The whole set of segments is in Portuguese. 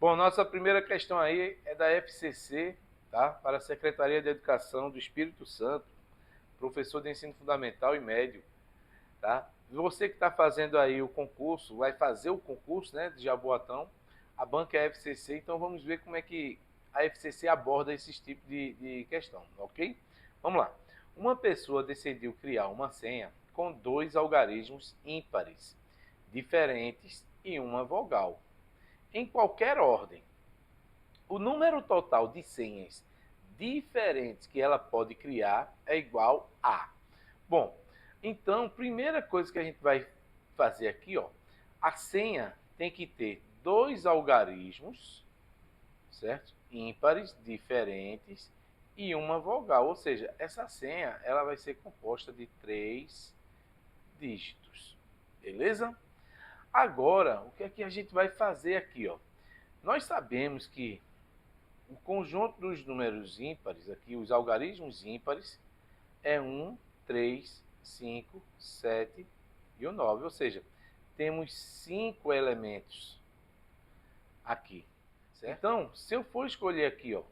Bom, nossa primeira questão aí é da FCC, tá? Para a Secretaria de Educação do Espírito Santo, professor de ensino fundamental e médio, tá? Você que está fazendo aí o concurso, vai fazer o concurso, né, de Jaboatão, a banca é a FCC, então vamos ver como é que a FCC aborda esses tipos de questão, ok? Vamos lá. Uma pessoa decidiu criar uma senha com dois algarismos ímpares, diferentes e uma vogal, em qualquer ordem. O número total de senhas diferentes que ela pode criar é igual a. Bom, então, primeira coisa que a gente vai fazer aqui, ó, a senha tem que ter dois algarismos, certo? Ímpares, diferentes e uma vogal, ou seja, essa senha ela vai ser composta de 3 dígitos, beleza? Agora, o que é que a gente vai fazer aqui, ó? Nós sabemos que o conjunto dos números ímpares, aqui os algarismos ímpares, é 1, 3, 5, 7 e o 9. Ou seja, temos 5 elementos aqui. Certo? Então, se eu for escolher aqui, ó,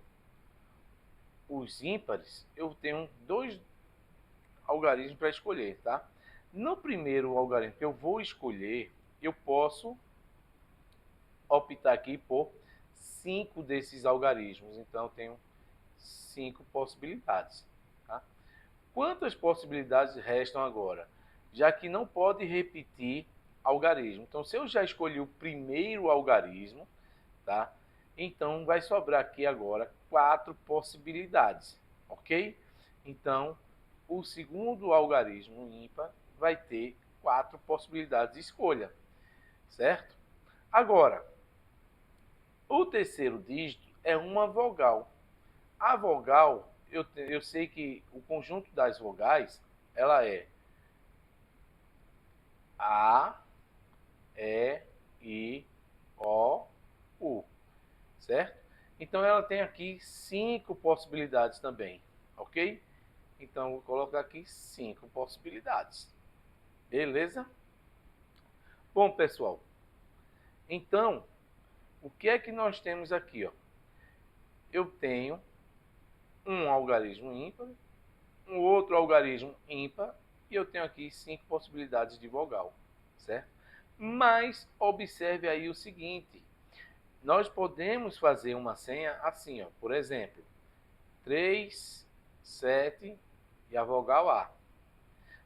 os ímpares, eu tenho dois algarismos para escolher, tá? No primeiro algarismo que eu vou escolher, eu posso optar aqui por 5 desses algarismos. Então, eu tenho 5 possibilidades. Tá? Quantas possibilidades restam agora? Já que não pode repetir algarismo. Então, se eu já escolhi o primeiro algarismo, tá? Então, vai sobrar aqui agora 4 possibilidades, ok? Então, o segundo algarismo ímpar vai ter 4 possibilidades de escolha, certo? Agora, o terceiro dígito é uma vogal. A vogal, eu sei que o conjunto das vogais, ela é A, E, I, O, U, certo? Então ela tem aqui 5 possibilidades também, ok? Então vou colocar aqui 5 possibilidades, beleza? Bom, pessoal, então o que é que nós temos aqui, ó? Eu tenho um algarismo ímpar, um outro algarismo ímpar, e eu tenho aqui 5 possibilidades de vogal, certo? Mas observe aí o seguinte, nós podemos fazer uma senha assim, ó, por exemplo, 3, 7 e a vogal A.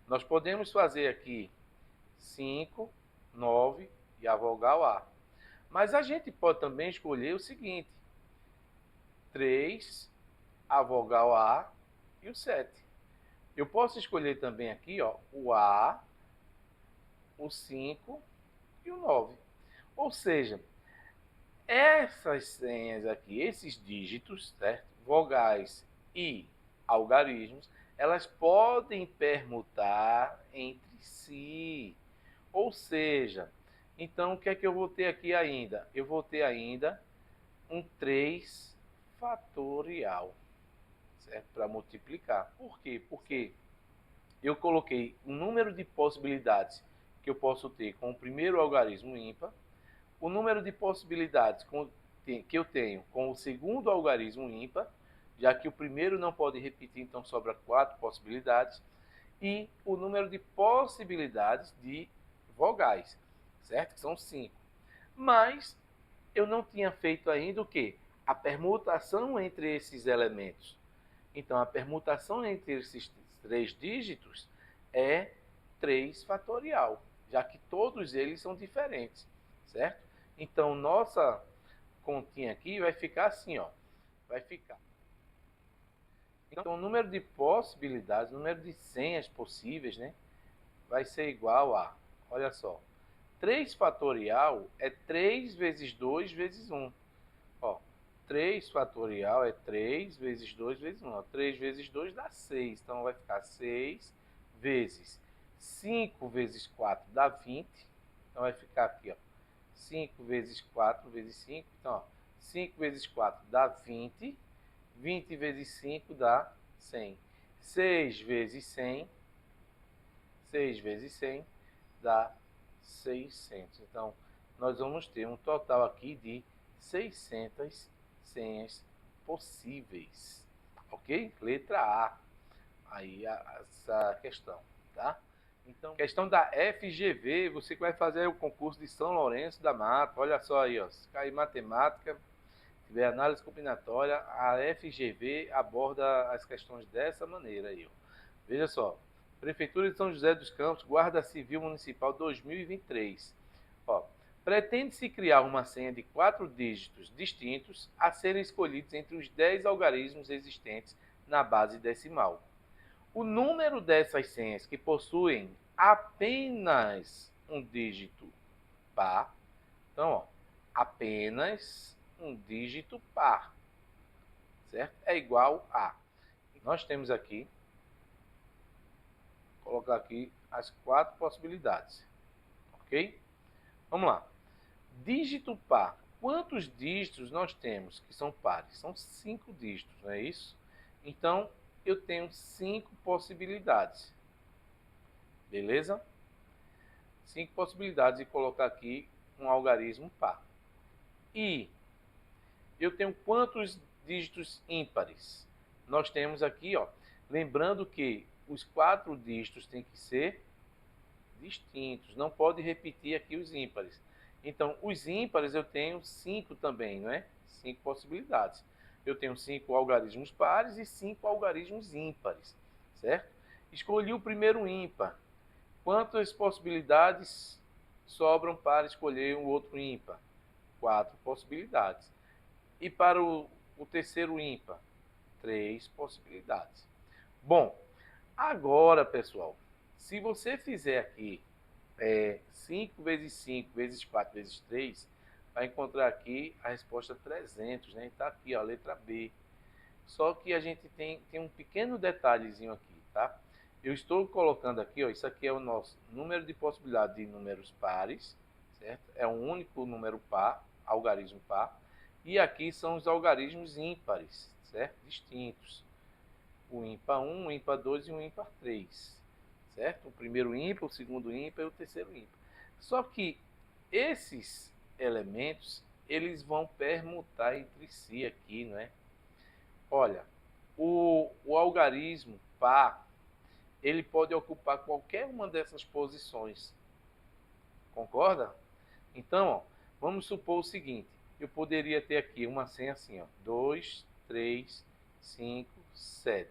Nós podemos fazer aqui 5, 9 e a vogal A. Mas a gente pode também escolher o seguinte, 3, a vogal A e o 7. Eu posso escolher também aqui, ó, o A, o 5 e o 9. Ou seja, essas senhas aqui, esses dígitos, certo? Vogais e algarismos, elas podem permutar entre si. Ou seja, então o que é que eu vou ter aqui ainda? Eu vou ter ainda um 3 fatorial, certo? Para multiplicar. Por quê? Porque eu coloquei o número de possibilidades que eu posso ter com o primeiro algarismo ímpar, o número de possibilidades que eu tenho com o segundo algarismo ímpar, já que o primeiro não pode repetir, então sobra 4 possibilidades, e o número de possibilidades de vogais, certo? Que são 5. Mas eu não tinha feito ainda o quê? A permutação entre esses elementos. Então, a permutação entre esses 3 dígitos é 3 fatorial, já que todos eles são diferentes, certo? Então, nossa continha aqui vai ficar assim, ó. Vai ficar. Então, o número de possibilidades, o número de senhas possíveis, né? Vai ser igual a, olha só, 3 fatorial é 3 vezes 2 vezes 1. Ó, 3 fatorial é 3 vezes 2 vezes 1. Ó, 3 vezes 2 dá 6. Então, vai ficar 6 vezes 5 vezes 4 dá 20. Então, vai ficar aqui, ó. 5 vezes 4 vezes 5. Então, ó, 5 vezes 4 dá 20. 20 vezes 5 dá 100. 6 vezes 100. 6 vezes 100 dá 600. Então, nós vamos ter um total aqui de 600 senhas possíveis. Ok? Letra A. Aí essa questão, tá? Então, questão da FGV, você que vai fazer o concurso de São Lourenço da Mata. Olha só aí, ó. Se cair matemática, tiver análise combinatória, a FGV aborda as questões dessa maneira aí, ó. Veja só. Prefeitura de São José dos Campos, Guarda Civil Municipal 2023. Ó, pretende-se criar uma senha de 4 dígitos distintos a serem escolhidos entre os 10 algarismos existentes na base decimal. O número dessas senhas que possuem apenas um dígito par, então, ó, apenas um dígito par, certo? É igual a. Nós temos aqui, vou colocar aqui as 4 possibilidades, ok? Vamos lá. Dígito par. Quantos dígitos nós temos que são pares? São 5 dígitos, não é isso? Então, eu tenho 5 possibilidades. Beleza? 5 possibilidades de colocar aqui um algarismo par. E eu tenho quantos dígitos ímpares? Nós temos aqui, ó, lembrando que os 4 dígitos têm que ser distintos, não pode repetir aqui os ímpares. Então, os ímpares eu tenho 5 também, não é? 5 possibilidades. Eu tenho 5 algarismos pares e 5 algarismos ímpares, certo? Escolhi o primeiro ímpar. Quantas possibilidades sobram para escolher um outro ímpar? 4 possibilidades. E para o terceiro ímpar? 3 possibilidades. Bom, agora, pessoal, se você fizer aqui 5 vezes 5 vezes 4 vezes 3, vai encontrar aqui a resposta 300, né? Está aqui, ó, a letra B. Só que a gente tem um pequeno detalhezinho aqui, tá? Eu estou colocando aqui, ó, isso aqui é o nosso número de possibilidade de números pares, certo? É um único número par, algarismo par. E aqui são os algarismos ímpares, certo? Distintos. O ímpar 1, o ímpar 2 e o ímpar 3. Certo? O primeiro ímpar, o segundo ímpar e o terceiro ímpar. Só que esses elementos, eles vão permutar entre si aqui, não é? Olha, o algarismo par, ele pode ocupar qualquer uma dessas posições. Concorda? Então, ó, vamos supor o seguinte, eu poderia ter aqui uma senha assim, ó, 2, 3, 5, 7,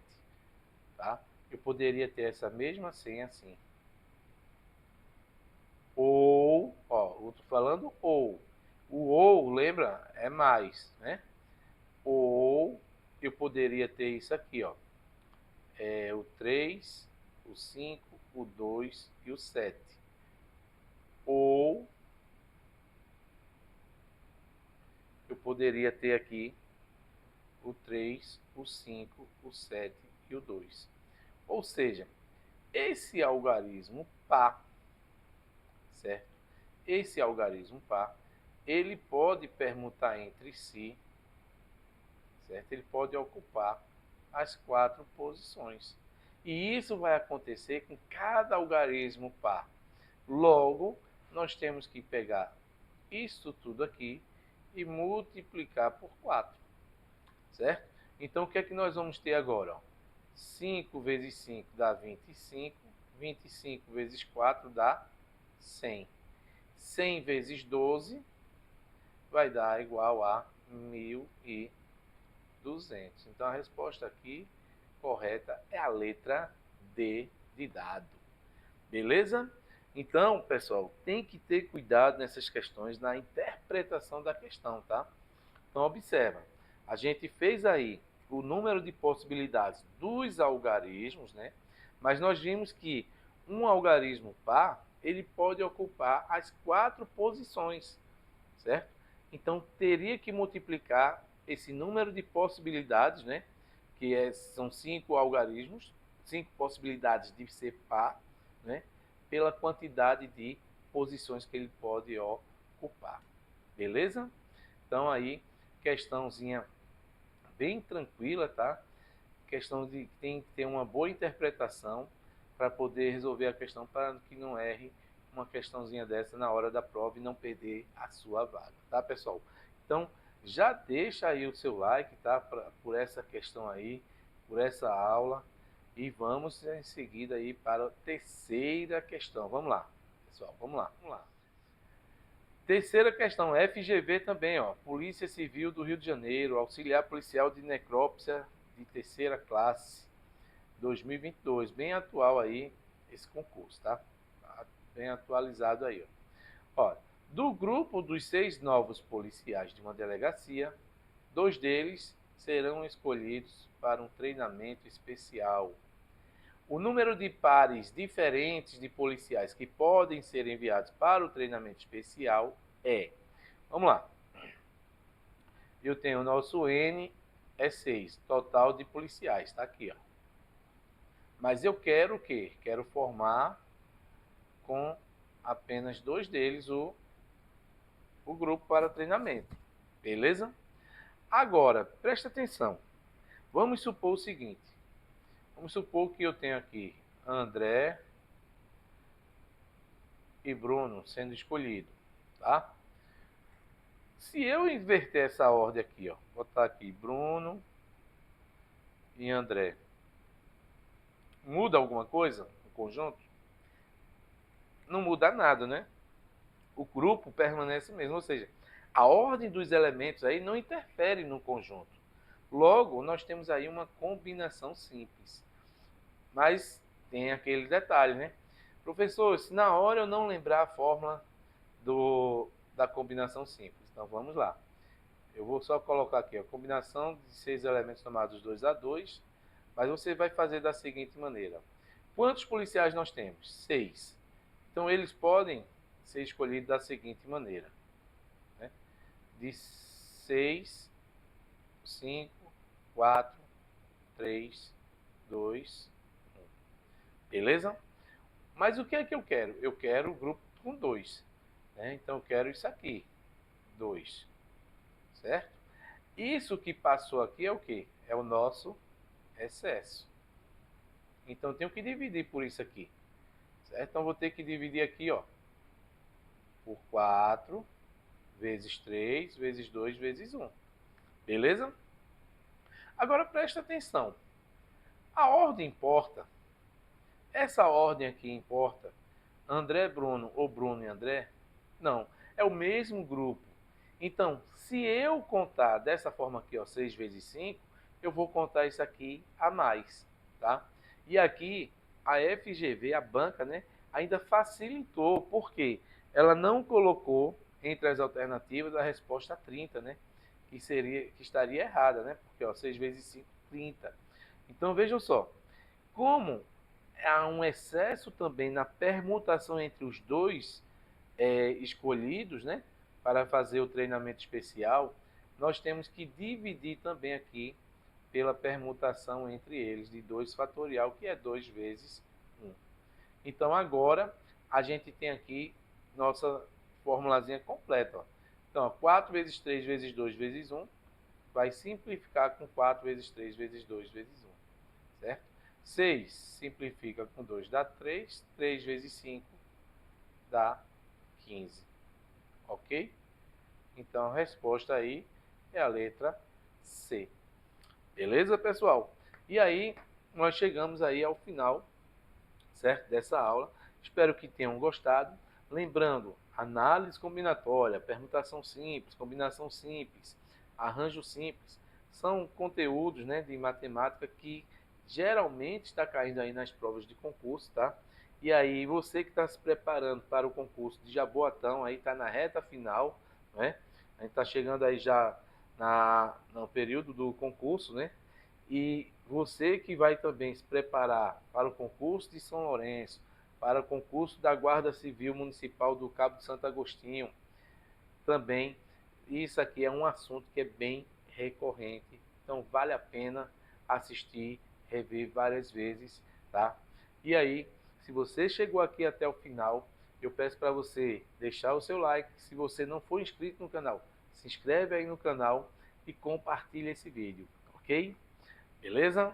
tá? Eu poderia ter essa mesma senha assim. Ou, ó, eu tô falando ou. O ou, lembra? É mais, né? Ou eu poderia ter isso aqui, ó. O 3, o 5, o 2 e o 7. Ou eu poderia ter aqui o 3, o 5, o 7 e o 2. Ou seja, esse algarismo par, certo? Esse algarismo par, ele pode permutar entre si, certo? Ele pode ocupar as 4 posições. E isso vai acontecer com cada algarismo par. Logo, nós temos que pegar isso tudo aqui e multiplicar por 4, certo? Então, o que é que nós vamos ter agora? 5 vezes 5 dá 25, 25 vezes 4 dá 100. 100 vezes 12 vai dar igual a 1.200. Então, a resposta aqui correta é a letra D de dado. Beleza? Então, pessoal, tem que ter cuidado nessas questões na interpretação da questão, tá? Então, observa. A gente fez aí o número de possibilidades dos algarismos, né? Mas nós vimos que um algarismo par, ele pode ocupar as 4 posições, certo? Então, teria que multiplicar esse número de possibilidades, né? São 5 algarismos, 5 possibilidades de ser par, né? Pela quantidade de posições que ele pode ocupar. Beleza? Então, aí, questãozinha bem tranquila, tá? Questão de tem que ter uma boa interpretação para poder resolver a questão, para que não erre uma questãozinha dessa na hora da prova e não perder a sua vaga, tá, pessoal? Então, já deixa aí o seu like, tá? Por essa questão aí, por essa aula. E vamos em seguida aí para a terceira questão. Vamos lá, pessoal, vamos lá, vamos lá. Terceira questão, FGV também, ó. Polícia Civil do Rio de Janeiro, auxiliar policial de necrópsia de terceira classe, 2022. Bem atual aí esse concurso, tá? Bem atualizado aí, ó. Ó, do grupo dos 6 novos policiais de uma delegacia, 2 deles serão escolhidos para um treinamento especial. O número de pares diferentes de policiais que podem ser enviados para o treinamento especial é... Vamos lá. Eu tenho o nosso N é 6, total de policiais, está aqui, ó. Mas eu quero o quê? Quero formar com apenas 2 deles o grupo para treinamento. Beleza? Agora, presta atenção. Vamos supor o seguinte. Vamos supor que eu tenho aqui André e Bruno sendo escolhido, tá? Se eu inverter essa ordem aqui, ó, botar aqui Bruno e André, muda alguma coisa no conjunto? Não muda nada, né? O grupo permanece mesmo, ou seja, a ordem dos elementos aí não interfere no conjunto. Logo, nós temos aí uma combinação simples. Mas tem aquele detalhe, né? Professor, se na hora eu não lembrar a fórmula da combinação simples, então vamos lá. Eu vou só colocar aqui a combinação de 6 elementos somados 2 a 2, mas você vai fazer da seguinte maneira. Quantos policiais nós temos? 6. Então eles podem ser escolhidos da seguinte maneira. Né? De 6, 5, 4, 3, 2, 1. Beleza? Mas o que é que eu quero? Eu quero o grupo com 2. Né? Então eu quero isso aqui. 2. Certo? Isso que passou aqui é o quê? É o nosso excesso. Então eu tenho que dividir por isso aqui. Certo? Então vou ter que dividir aqui, ó, por 4 vezes 3 vezes 2 vezes 1. Beleza? Agora presta atenção. A ordem importa. Essa ordem aqui importa. André, Bruno ou Bruno e André? Não. É o mesmo grupo. Então, se eu contar dessa forma aqui, ó, 6 vezes 5, eu vou contar isso aqui a mais, tá? E aqui, a FGV, a banca, né, ainda facilitou, porque ela não colocou entre as alternativas a resposta 30, né? Que estaria errada, né? Porque, ó, 6 vezes 5, 30. Então, vejam só. Como há um excesso também na permutação entre os dois escolhidos, né, para fazer o treinamento especial, nós temos que dividir também aqui pela permutação entre eles de 2 fatorial, que é 2 vezes 1. Então agora a gente tem aqui nossa formulazinha completa. Ó. Então, 4 vezes 3 vezes 2 vezes 1 vai simplificar com 4 vezes 3 vezes 2 vezes 1. Certo? 6 simplifica com 2 dá 3. 3 vezes 5 dá 15. Ok? Então a resposta aí é a letra C. Beleza, pessoal? E aí nós chegamos aí ao final, certo, dessa aula. Espero que tenham gostado. Lembrando, análise combinatória, permutação simples, combinação simples, arranjo simples, são conteúdos, né, de matemática que geralmente está caindo aí nas provas de concurso, tá? E aí você que está se preparando para o concurso de Jaboatão, aí está na reta final, né? A gente está chegando aí já no período do concurso, né? E você que vai também se preparar para o concurso de São Lourenço, para o concurso da Guarda Civil Municipal do Cabo de Santo Agostinho, também isso aqui é um assunto que é bem recorrente, então vale a pena assistir, rever várias vezes, tá? E aí, se você chegou aqui até o final, eu peço para você deixar o seu like. Se você não for inscrito no canal, se inscreve aí no canal e compartilha esse vídeo, ok? Beleza?